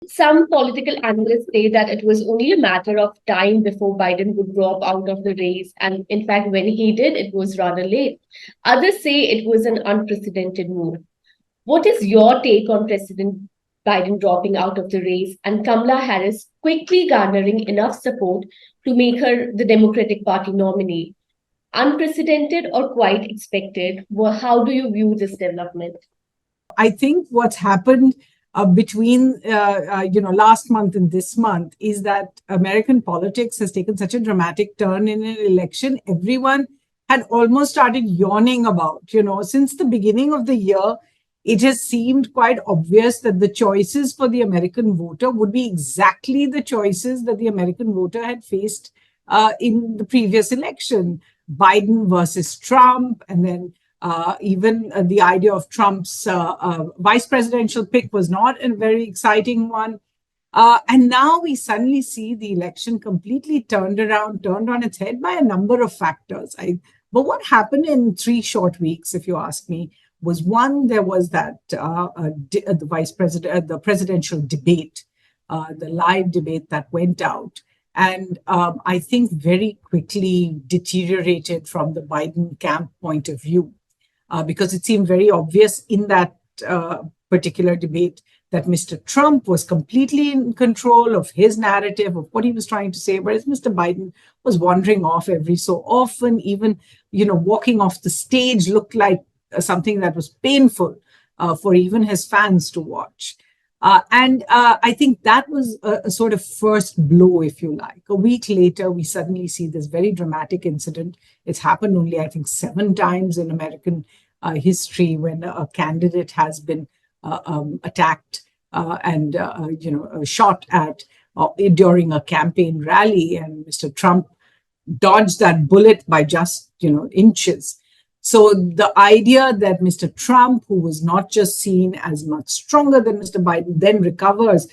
Some political analysts say that it was only a matter of time before Biden would drop out of the race. And in fact, when he did, it was rather late. Others say it was an unprecedented move. What is your take on President Biden dropping out of the race and Kamala Harris quickly garnering enough support to make her the Democratic Party nominee? Unprecedented or quite expected? How do you view this development? I think what's happened between last month and this month is that American politics has taken such a dramatic turn in an election. Everyone had almost started yawning about, since the beginning of the year. It has seemed quite obvious that the choices for the American voter would be exactly the choices that the American voter had faced in the previous election. Biden versus Trump, and then even the idea of Trump's vice presidential pick was not a very exciting one. And now we suddenly see the election completely turned on its head by a number of factors. But what happened in 3 short weeks, if you ask me, was one, there was that the presidential debate, the live debate that went out. And I think very quickly deteriorated from the Biden camp point of view, because it seemed very obvious in that particular debate that Mr. Trump was completely in control of his narrative, of what he was trying to say, whereas Mr. Biden was wandering off every so often. Even, walking off the stage looked like something that was painful for even his fans to watch. And I think that was a sort of first blow, if you like. A week later, we suddenly see this very dramatic incident. It's happened only, I think, 7 times in American history when a candidate has been attacked and shot at during a campaign rally, and Mr. Trump dodged that bullet by just inches. So the idea that Mr. Trump, who was not just seen as much stronger than Mr. Biden, then recovers,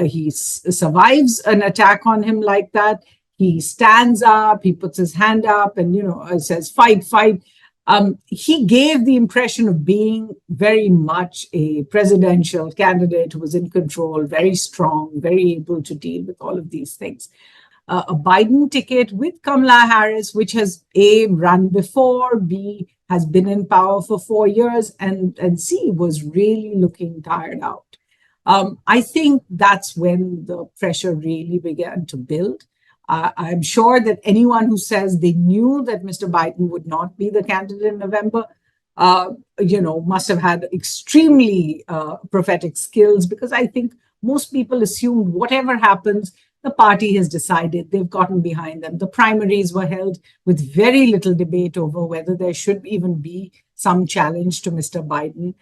he survives an attack on him like that. He stands up, he puts his hand up and, says, fight, fight. He gave the impression of being very much a presidential candidate who was in control, very strong, very able to deal with all of these things. A Biden ticket with Kamala Harris, which has A, run before, B, has been in power for 4 years, and C, was really looking tired out. I think that's when the pressure really began to build. I'm sure that anyone who says they knew that Mr. Biden would not be the candidate in November, must have had extremely prophetic skills, because I think most people assumed whatever happens, the party has decided, they've gotten behind them. The primaries were held with very little debate over whether there should even be some challenge to Mr. Biden.